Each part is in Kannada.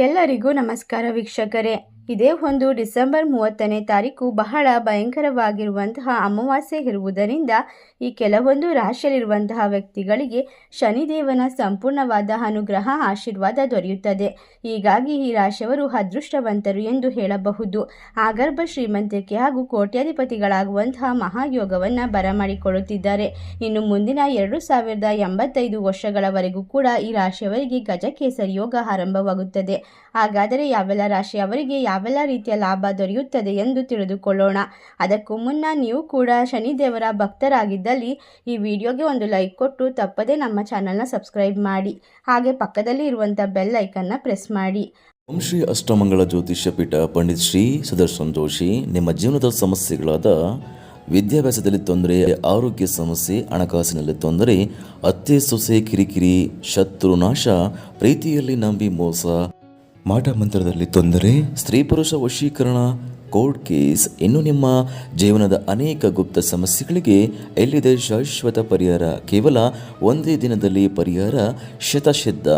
ಎಲ್ಲರಿಗೂ ನಮಸ್ಕಾರ ವೀಕ್ಷಕರೇ. ಇದೇ ಒಂದು ಡಿಸೆಂಬರ್ 30ನೇ ತಾರೀಕು ಬಹಳ ಭಯಂಕರವಾಗಿರುವಂತಹ ಅಮಾವಾಸ್ಯೆ ಇರುವುದರಿಂದ ಈ ಕೆಲವೊಂದು ರಾಶಿಯಲ್ಲಿರುವಂತಹ ವ್ಯಕ್ತಿಗಳಿಗೆ ಶನಿದೇವನ ಸಂಪೂರ್ಣವಾದ ಅನುಗ್ರಹ ಆಶೀರ್ವಾದ ದೊರೆಯುತ್ತದೆ. ಹೀಗಾಗಿ ಈ ರಾಶಿಯವರು ಅದೃಷ್ಟವಂತರು ಎಂದು ಹೇಳಬಹುದು. ಆಗರ್ಭ ಶ್ರೀಮಂತಿಕೆ ಹಾಗೂ ಕೋಟ್ಯಾಧಿಪತಿಗಳಾಗುವಂತಹ ಮಹಾಯೋಗವನ್ನು ಬರಮಾಡಿಕೊಳ್ಳುತ್ತಿದ್ದಾರೆ. ಇನ್ನು ಮುಂದಿನ 2085 ವರ್ಷಗಳವರೆಗೂ ಕೂಡ ಈ ರಾಶಿಯವರಿಗೆ ಗಜಕೇಸರಿ ಯೋಗ ಆರಂಭವಾಗುತ್ತದೆ. ಹಾಗಾದರೆ ಯಾವೆಲ್ಲ ರಾಶಿಯವರಿಗೆ ಯಾವೆಲ್ಲ ರೀತಿಯ ಲಾಭ ದೊರೆಯುತ್ತದೆ ಎಂದು ತಿಳಿದುಕೊಳ್ಳೋಣ. ಅದಕ್ಕೂ ಮುನ್ನ ನೀವು ಕೂಡ ಶನಿದೇವರ ಭಕ್ತರಾಗಿದ್ದಲ್ಲಿ ಈ ವಿಡಿಯೋಗೆ ಒಂದು ಲೈಕ್ ಕೊಟ್ಟು ತಪ್ಪದೇ ನಮ್ಮ ಚಾನಲ್ನ ಸಬ್ಸ್ಕ್ರೈಬ್ ಮಾಡಿ. ಹಾಗೆ ಪಕ್ಕದಲ್ಲಿ ಇರುವಂಥ ಬೆಲ್ ಐಕನ್ನ ಪ್ರೆಸ್ ಮಾಡಿ. ಓಂ ಶ್ರೀ ಅಷ್ಟಮಂಗಳ ಜ್ಯೋತಿಷ್ಯ ಪೀಠ ಪಂಡಿತ್ ಶ್ರೀ ಸುದರ್ಶನ್ ಜೋಶಿ. ನಿಮ್ಮ ಜೀವನದ ಸಮಸ್ಯೆಗಳಾದ ವಿದ್ಯಾಭ್ಯಾಸದಲ್ಲಿ ತೊಂದರೆ, ಆರೋಗ್ಯ ಸಮಸ್ಯೆ, ಹಣಕಾಸಿನಲ್ಲಿ ತೊಂದರೆ, ಅತ್ತೆ ಸೊಸೆ ಕಿರಿಕಿರಿ, ಶತ್ರುನಾಶ, ಪ್ರೀತಿಯಲ್ಲಿ ನಂಬಿ ಮೋಸ, ಮಾಟ ಮಂತ್ರದಲ್ಲಿ ತೊಂದರೆ, ಸ್ತ್ರೀ ಪುರುಷ ವಶೀಕರಣ, ಕೋರ್ಟ್ ಕೇಸ್, ಇನ್ನು ನಿಮ್ಮ ಜೀವನದ ಅನೇಕ ಗುಪ್ತ ಸಮಸ್ಯೆಗಳಿಗೆ ಎಲ್ಲಿದೆ ಶಾಶ್ವತ ಪರಿಹಾರ. ಕೇವಲ ಒಂದೇ ದಿನದಲ್ಲಿ ಪರಿಹಾರ ಶತಸಿದ್ಧ.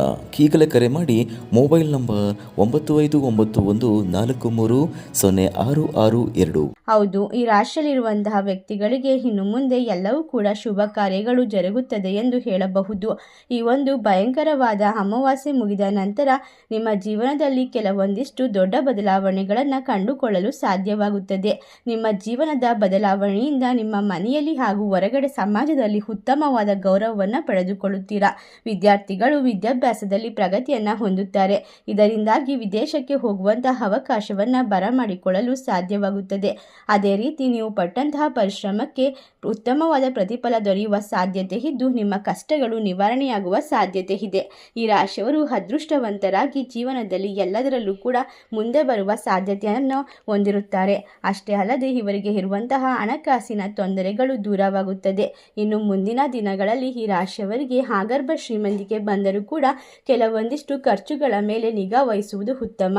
ಈಗಲೇ ಕರೆ ಮಾಡಿ. Mobile number 9591430662. ಹೌದು, ಈ ರಾಶಿಯಲ್ಲಿರುವಂತಹ ವ್ಯಕ್ತಿಗಳಿಗೆ ಇನ್ನು ಮುಂದೆ ಎಲ್ಲವೂ ಕೂಡ ಶುಭ ಕಾರ್ಯಗಳು ಜರುಗುತ್ತದೆ ಎಂದು ಹೇಳಬಹುದು. ಈ ಒಂದು ಭಯಂಕರವಾದ ಅಮಾವಾಸ್ಯೆ ಮುಗಿದ ನಂತರ ನಿಮ್ಮ ಜೀವನದಲ್ಲಿ ಕೆಲವೊಂದಿಷ್ಟು ದೊಡ್ಡ ಬದಲಾವಣೆಗಳನ್ನು ಕಂಡುಕೊಳ್ಳಲು ಸಾಧ್ಯವಾಗುತ್ತದೆ. ನಿಮ್ಮ ಜೀವನದ ಬದಲಾವಣೆಯಿಂದ ನಿಮ್ಮ ಮನೆಯಲ್ಲಿ ಹಾಗೂ ಹೊರಗಡೆ ಸಮಾಜದಲ್ಲಿ ಉತ್ತಮವಾದ ಗೌರವವನ್ನು ಪಡೆದುಕೊಳ್ಳುತ್ತೀರಾ. ವಿದ್ಯಾರ್ಥಿಗಳು ವಿದ್ಯಾಭ್ಯಾಸದಲ್ಲಿ ಪ್ರಗತಿಯನ್ನು ಹೊಂದುತ್ತಾರೆ. ಇದರಿಂದಾಗಿ ವಿದೇಶಕ್ಕೆ ಹೋಗುವಂತಹ ಅವಕಾಶವನ್ನು ಬರಮಾಡಿಕೊಳ್ಳಲು ಸಾಧ್ಯವಾಗುತ್ತದೆ. ಅದೇ ರೀತಿ ನೀವು ಪಟ್ಟಂತಹ ಪರಿಶ್ರಮಕ್ಕೆ ಉತ್ತಮವಾದ ಪ್ರತಿಫಲ ದೊರೆಯುವ ಸಾಧ್ಯತೆ ಇದ್ದು ನಿಮ್ಮ ಕಷ್ಟಗಳು ನಿವಾರಣೆಯಾಗುವ ಸಾಧ್ಯತೆ ಇದೆ. ಈ ರಾಶಿಯವರು ಅದೃಷ್ಟವಂತರಾಗಿ ಜೀವನದಲ್ಲಿ ಎಲ್ಲದರಲ್ಲೂ ಕೂಡ ಮುಂದೆ ಬರುವ ಸಾಧ್ಯತೆಯನ್ನು ಹೊಂದಿರುತ್ತಾರೆ. ಅಷ್ಟೇ ಅಲ್ಲದೆ ಇವರಿಗೆ ಇರುವಂತಹ ಹಣಕಾಸಿನ ತೊಂದರೆಗಳು ದೂರವಾಗುತ್ತದೆ. ಇನ್ನು ಮುಂದಿನ ದಿನಗಳಲ್ಲಿ ಈ ರಾಶಿಯವರಿಗೆ ಆಗರ್ಭ ಶ್ರೀಮಂತಿಕೆ ಬಂದರೂ ಕೂಡ ಕೆಲವೊಂದಿಷ್ಟು ಖರ್ಚುಗಳ ಮೇಲೆ ನಿಗಾ ವಹಿಸುವುದು ಉತ್ತಮ.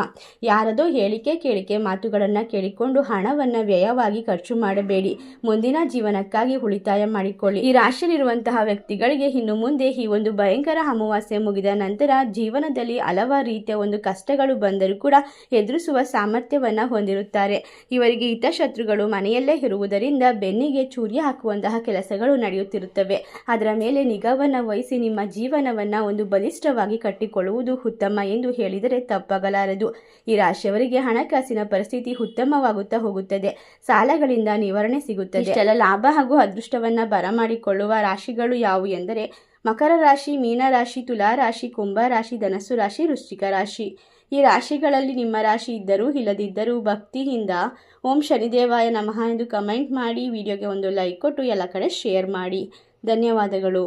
ಯಾರದೋ ಹೇಳಿಕೆ ಕೇಳಿಕೆ ಮಾತುಗಳನ್ನು ಕೇಳಿಕೊಂಡು ಹಣವನ್ನು ವ್ಯಯವಾಗಿ ಖರ್ಚು ಮಾಡಬೇಡಿ. ಮುಂದಿನ ಜೀವನಕ್ಕಾಗಿ ಉಳಿತಾಯ ಮಾಡಿಕೊಳ್ಳಿ. ಈ ರಾಶಿಯಲ್ಲಿರುವಂತಹ ವ್ಯಕ್ತಿಗಳಿಗೆ ಇನ್ನು ಮುಂದೆ ಈ ಒಂದು ಭಯಂಕರ ಅಮಾವಾಸ್ಯೆ ಮುಗಿದ ನಂತರ ಜೀವನದಲ್ಲಿ ಹಲವಾರು ರೀತಿಯ ಒಂದು ಕಷ್ಟಗಳು ಬಂದರೂ ಕೂಡ ಎದುರಿಸುವ ಸಾಮರ್ಥ್ಯವನ್ನು ಹೊಂದಿರುತ್ತಾರೆ. ಇವರಿಗೆ ಹಿತಶತ್ರುಗಳು ಮನೆಯಲ್ಲೇ ಇರುವುದರಿಂದ ಬೆನ್ನಿಗೆ ಚೂರಿ ಹಾಕುವಂತಹ ಕೆಲಸಗಳು ನಡೆಯುತ್ತಿರುತ್ತವೆ. ಅದರ ಮೇಲೆ ನಿಗಾವನ್ನು ವಹಿಸಿ ನಿಮ್ಮ ಜೀವನವನ್ನು ಒಂದು ಬಲಿಷ್ಠವಾಗಿ ಕಟ್ಟಿಕೊಳ್ಳುವುದು ಉತ್ತಮ ಎಂದು ಹೇಳಿದರೆ ತಪ್ಪಾಗಲಾರದು. ಈ ರಾಶಿಯವರಿಗೆ ಹಣಕಾಸಿನ ಪರಿಸ್ಥಿತಿ ಉತ್ತಮವಾಗುತ್ತಾ ಹೋಗುತ್ತದೆ. ಸಾಲಗಳಿಂದ ನಿವಾರಣೆ ಸಿಗುತ್ತದೆ. ಇಷ್ಟೆಲ್ಲ ಲಾಭ ಹಾಗೂ ಅದೃಷ್ಟವನ್ನು ಬರಮಾಡಿಕೊಳ್ಳುವ ರಾಶಿಗಳು ಯಾವುವು ಎಂದರೆ ಮಕರ ರಾಶಿ, ಮೀನ ರಾಶಿ, ತುಲಾ ರಾಶಿ, ಕುಂಭ ರಾಶಿ, ಧನಸ್ಸು ರಾಶಿ, ವೃಶ್ಚಿಕ ರಾಶಿ. ಈ ರಾಶಿಗಳಲ್ಲಿ ನಿಮ್ಮ ರಾಶಿ ಇದ್ದರೂ ಇಲ್ಲದಿದ್ದರೂ ಭಕ್ತಿಯಿಂದ ಓಂ ಶನಿದೇವಾಯ ನಮಃ ಎಂದು ಕಮೆಂಟ್ ಮಾಡಿ. ವಿಡಿಯೋಗೆ ಒಂದು ಲೈಕ್ ಕೊಟ್ಟು ಎಲ್ಲ ಕಡೆ ಶೇರ್ ಮಾಡಿ. ಧನ್ಯವಾದಗಳು.